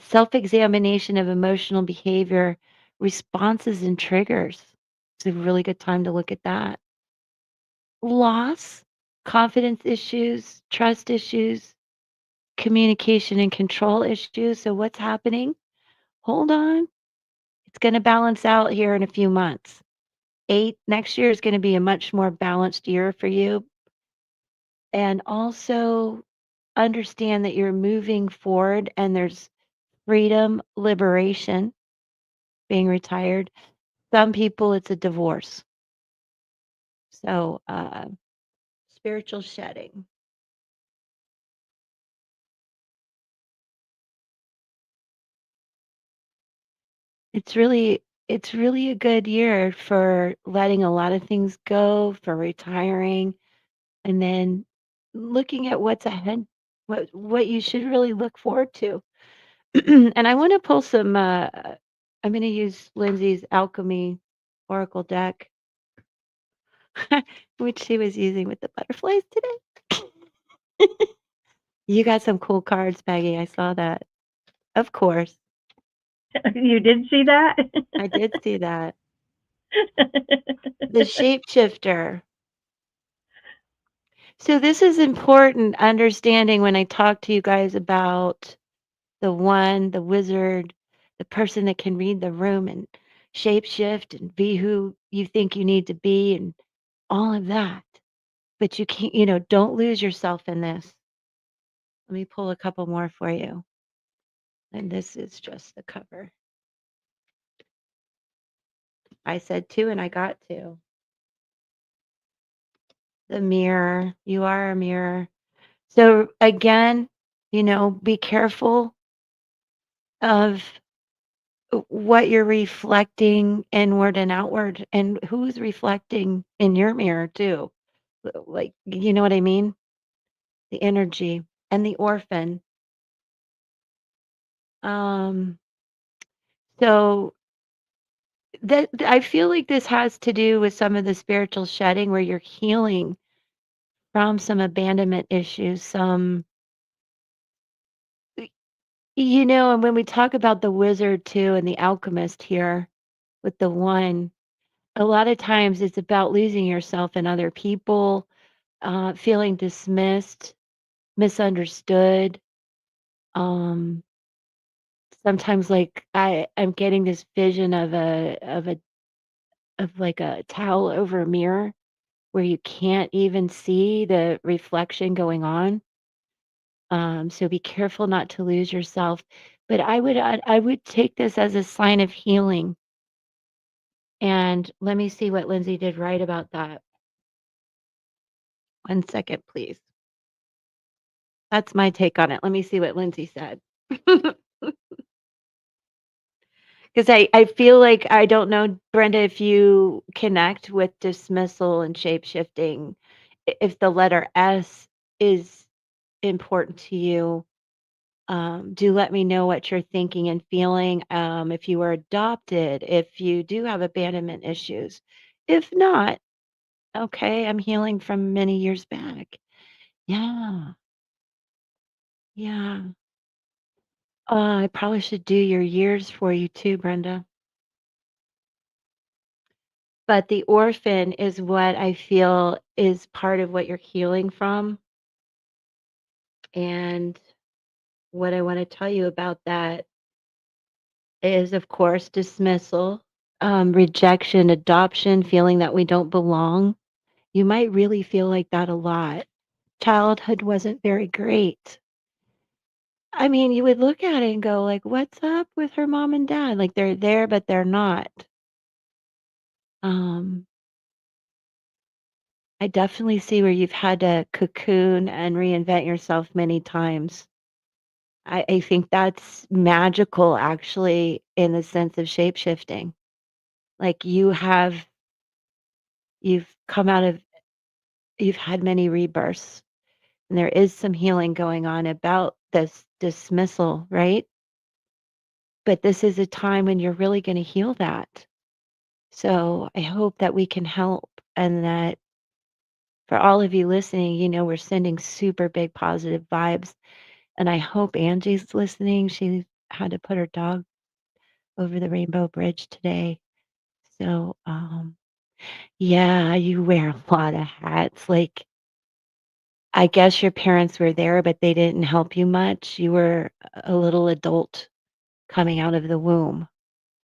Self examination of emotional behavior, responses, and triggers. It's a really good time to look at that. Loss, confidence issues, trust issues, communication and control issues. So, what's happening? Hold on. It's going to balance out here in a few months. Next year is going to be a much more balanced year for you. And also understand that you're moving forward and there's freedom, liberation, being retired. Some people, it's a divorce. So, spiritual shedding. It's really a good year for letting a lot of things go, for retiring, and then looking at what's ahead, what you should really look forward to. And I want to pull some. I'm going to use Lindsay's alchemy oracle deck, which she was using with the butterflies today. You got some cool cards, Peggy. I saw that. Of course. You did see that? I did see that. The shapeshifter. So this is important understanding when I talk to you guys about the one, the wizard, the person that can read the room and shapeshift and be who you think you need to be and all of that. But you can't, don't lose yourself in this. Let me pull a couple more for you. And this is just the cover. I said two and I got two. The mirror. You are a mirror. So again, be careful of what you're reflecting inward and outward and who's reflecting in your mirror too. Like, you know what I mean? The energy and the orphan. Um, so that I feel like this has to do with some of the spiritual shedding where you're healing from some abandonment issues, some and when we talk about the wizard too and the alchemist here with the one, a lot of times it's about losing yourself in other people, feeling dismissed, misunderstood. Um, Sometimes like I'm getting this vision of like a towel over a mirror where you can't even see the reflection going on. So be careful not to lose yourself. But I would take this as a sign of healing. And let me see what Lindsay did right about that. 1 second, please. That's my take on it. Let me see what Lindsay said. Because I feel like I don't know, Brenda, if you connect with dismissal and shape shifting, if the letter S is important to you. Do let me know what you're thinking and feeling. If you were adopted, if you do have abandonment issues. If not, okay, I'm healing from many years back. Yeah, yeah. I probably should do your years for you too, Brenda. But the orphan is what I feel is part of what you're healing from. And what I want to tell you about that is, of course, dismissal, rejection, adoption, feeling that we don't belong. You might really feel like that a lot. Childhood wasn't very great. I mean, you would look at it and go like, "What's up with her mom and dad? Like they're there, but they're not." Um, I definitely see where you've had to cocoon and reinvent yourself many times. I think that's magical, actually, in the sense of shape shifting. Like you've come out of, you've had many rebirths, and there is some healing going on about this dismissal, right? But this is a time when you're really going to heal that. So I hope that we can help and that for all of you listening, we're sending super big positive vibes. And I hope Angie's listening. She had to put her dog over the Rainbow Bridge today. So, yeah, you wear a lot of hats. Like, I guess your parents were there, but they didn't help you much. You were a little adult coming out of the womb,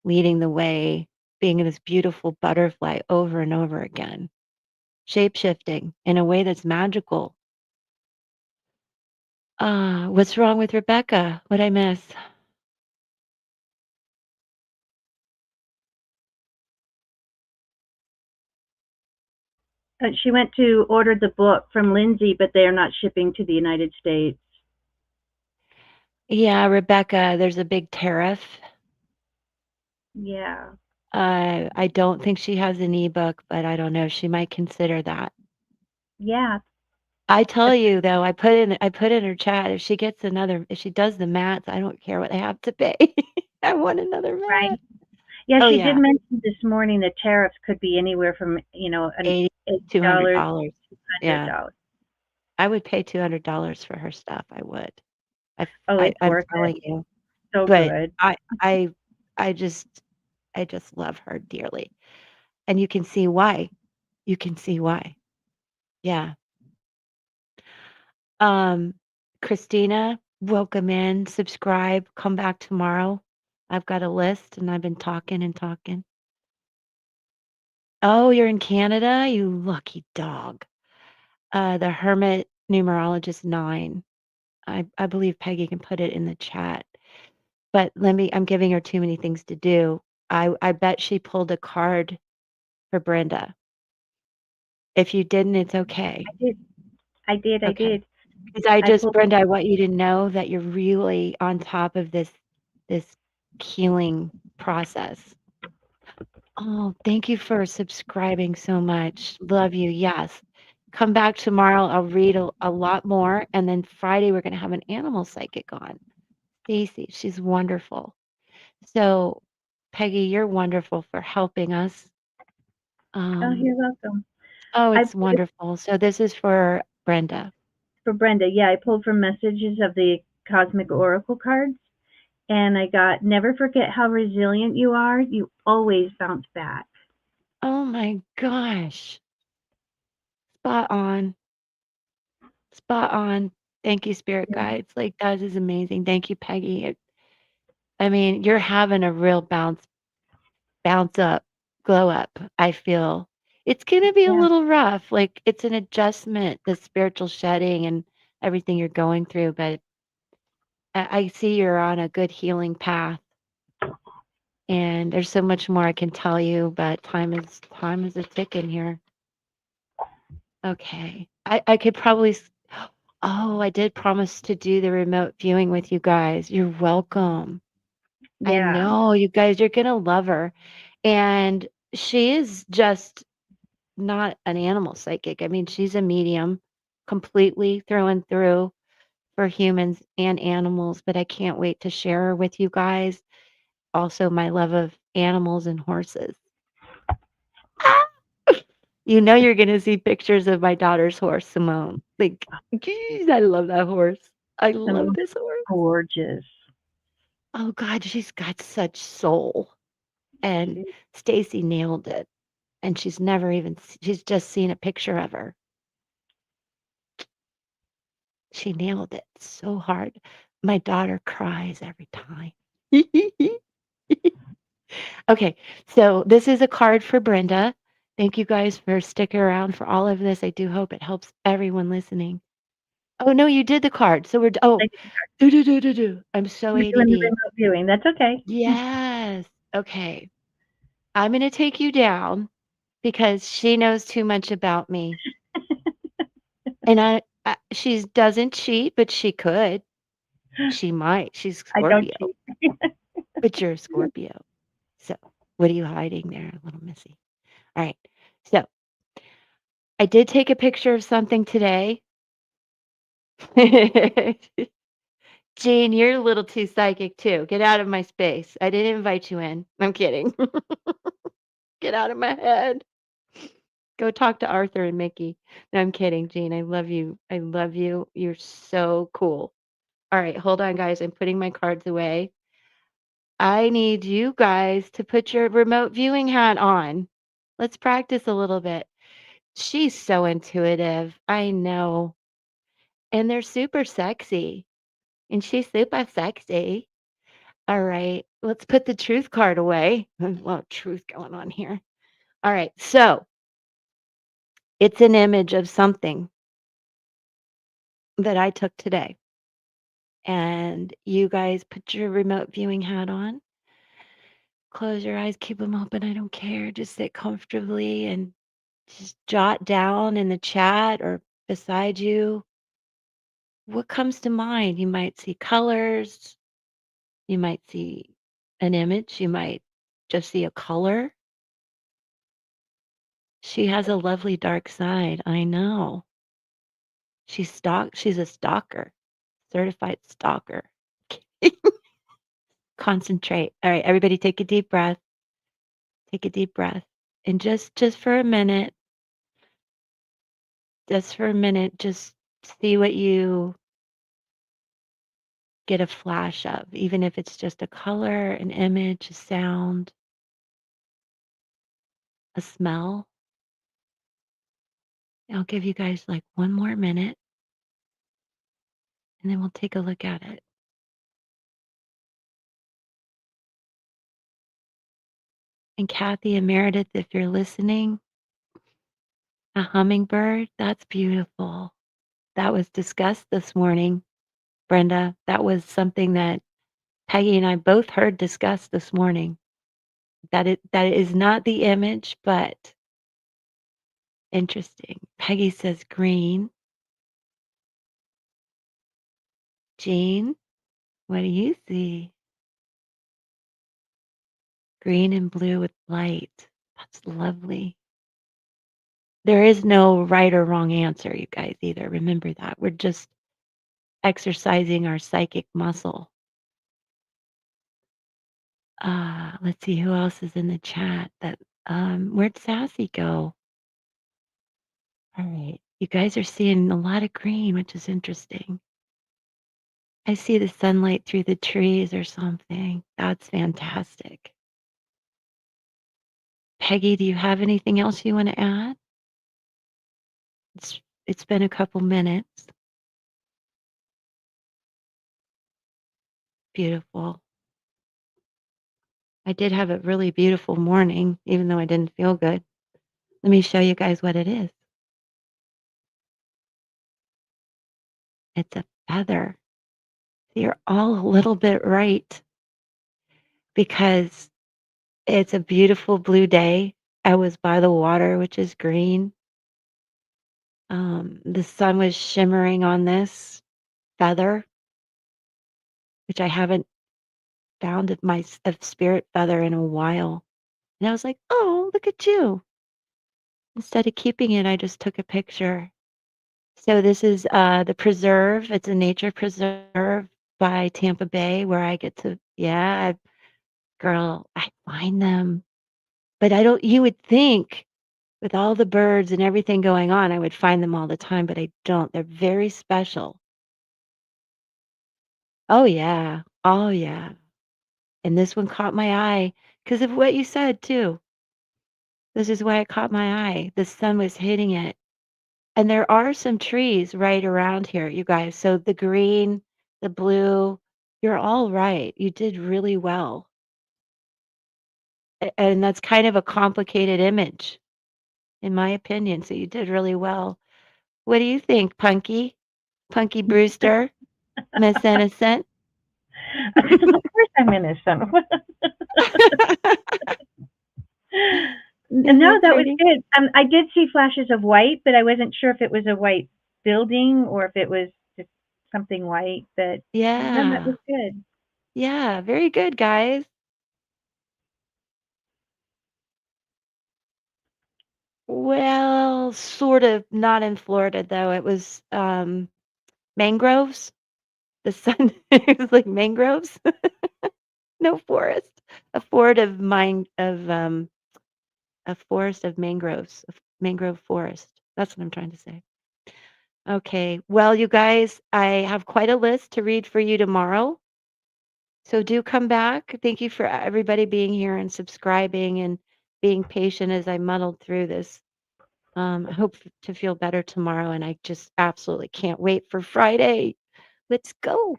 leading the way, being this beautiful butterfly over and over again, shape shifting in a way that's magical. What's wrong with Rebecca? What'd I miss? She went to order the book from Lindsay, but they are not shipping to the United States. Yeah, Rebecca, there's a big tariff. Yeah. I don't think she has an ebook, but I don't know. She might consider that. Yeah. I tell you though, I put in her chat if she does the math, I don't care what I have to pay. I want another mat. Right. Yeah, Oh she did yeah, mention this morning that tariffs could be anywhere from, an 80, $80 $200. to Yeah. $100. I would pay $200 for her stuff. I would. Oh, it's I'm worth it. telling you. So But good. I I just I just love her dearly. And you can see why. You can see why. Yeah. Um, Christina, welcome in. Subscribe. Come back tomorrow. I've got a list and I've been talking and talking. Oh, you're in Canada? You lucky dog. The Hermit Numerologist 9. I believe Peggy can put it in the chat. But I'm giving her too many things to do. I bet she pulled a card for Brenda. If you didn't, it's okay. I did. I did. I Okay. did. Because I I just, pulled. Brenda, I want you to know that you're really on top of this healing process. Oh, thank you for subscribing so much. Love you. Yes. Come back tomorrow. I'll read a lot more. And then Friday, we're going to have an animal psychic on. Stacy, she's wonderful. So, Peggy, you're wonderful for helping us. Oh, Um, you're welcome. oh, I it's pulled it wonderful. So this is for Brenda. for Brenda. Yeah, I pulled from messages of the cosmic oracle cards, and I got never forget how resilient you are. You always bounce back. Oh my gosh. Spot on. Spot on. Thank you, spirit Yeah. guides. Like that is amazing. Thank you, Peggy. I mean, you're having a real bounce up, glow up, I feel. It's gonna be a Yeah. little rough. Like it's an adjustment, the spiritual shedding and everything you're going through, but I see you're on a good healing path. And there's so much more I can tell you, but time is a ticking here. Okay. I could probably oh, I did promise to do the remote viewing with you guys. You're welcome. I Yeah. know you guys, you're gonna love her. And she is just not an animal psychic. I mean, she's a medium completely through and through for humans and animals, but I can't wait to share her with you guys. Also, my love of animals and horses. You know you're gonna see pictures of my daughter's horse, Simone. Like, geez, I love that horse. I love Simone's this horse. gorgeous. Oh God, she's got such soul. And She, Stacy nailed it. And she's just seen a picture of her. She nailed it so hard. My daughter cries every time. Okay, so this is a card for Brenda. Thank you guys for sticking around for all of this. I do hope it helps everyone listening. Oh no, you did the card. So like, do. I'm so we're doing the ADD. remote viewing. That's okay. Yes. Okay. I'm gonna take you down because she knows too much about me. And she doesn't cheat, but she could. She might. She's I don't Scorpio, cheat. but you're a Scorpio. So what are you hiding there, little missy? All right. So I did take a picture of something today. Jean, you're a little too psychic too. Get out of my space. I didn't invite you in. I'm kidding. Get out of my head. Go talk to Arthur and Mickey. No, I'm kidding, Jean. I love you. I love you. You're so cool. All right, hold on, guys. I'm putting my cards away. I need you guys to put your remote viewing hat on. Let's practice a little bit. She's so intuitive. I know. And they're super sexy. And she's super sexy. All right, let's put the truth card away. There's a lot of truth going on here. All right, so it's an image of something that I took today. And you guys put your remote viewing hat on. Close your eyes, keep them open. I don't care. Just sit comfortably and just jot down in the chat or beside you what comes to mind. You might see colors, you might see an image, you might just see a color. She has a lovely dark side. I know. She's a stalker, certified stalker. Concentrate. All right, everybody take a deep breath. Take a deep breath. And just for a minute, just see what you get a flash of, even if it's just a color, an image, a sound, a smell. I'll give you guys like one more minute and then we'll take a look at it. And Kathy and Meredith, if you're listening, a hummingbird, that's beautiful. That was discussed this morning, Brenda. That was something that Peggy and I both heard discussed this morning. That is not the image, but interesting. Peggy says green. Jean, what do you see? Green and blue with light. That's lovely. There is no right or wrong answer, you guys, either. Remember that. We're just exercising our psychic muscle. Let's see who else is in the chat. Where'd Sassy go? All right. You guys are seeing a lot of green, which is interesting. I see the sunlight through the trees or something. That's fantastic. Peggy, do you have anything else you want to add? It's been a couple minutes. Beautiful. I did have a really beautiful morning, even though I didn't feel good. Let me show you guys what it is. It's a feather. You're all a little bit right because it's a beautiful blue day. I was by the water, which is green. The sun was shimmering on this feather, which I haven't found a spirit feather in a while. And I was like, oh, look at you. Instead of keeping it, I just took a picture. So this is the preserve. It's a nature preserve by Tampa Bay where I get to, yeah, girl, I find them. But I don't, you would think with all the birds and everything going on, I would find them all the time, but I don't. They're very special. Oh, yeah. Oh, yeah. And this one caught my eye because of what you said, too. This is why it caught my eye. The sun was hitting it. And there are some trees right around here, you guys. So the green, the blue, you're all right. You did really well. And that's kind of a complicated image, in my opinion. So you did really well. What do you think, Punky? Punky Brewster? Miss Innocent? Because of course I'm innocent. Isn't No, it that was pretty? good. I did see flashes of white, but I wasn't sure if it was a white building or if it was just something white. But no, that was Yeah. good. Yeah. Very good, guys. Well, sort of not in Florida, though. It was mangroves. The sun, it was like mangroves. No forest. A forest of a forest of mangroves, a mangrove forest. That's what I'm trying to say. Okay. Well, you guys, I have quite a list to read for you tomorrow. So do come back. Thank you for everybody being here and subscribing and being patient as I muddled through this. I hope to feel better tomorrow, and I just absolutely can't wait for Friday. Let's go.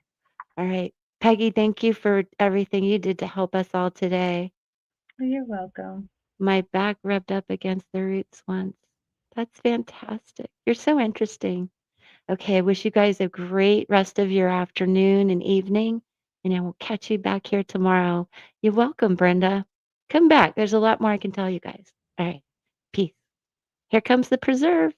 All right. Peggy, thank you for everything you did to help us all today. You're welcome. My back rubbed up against the roots once. That's fantastic. You're so interesting. Okay, I wish you guys a great rest of your afternoon and evening, and I will catch you back here tomorrow. You're welcome, Brenda. Come back. There's a lot more I can tell you guys. All right. Peace. Here comes the preserve.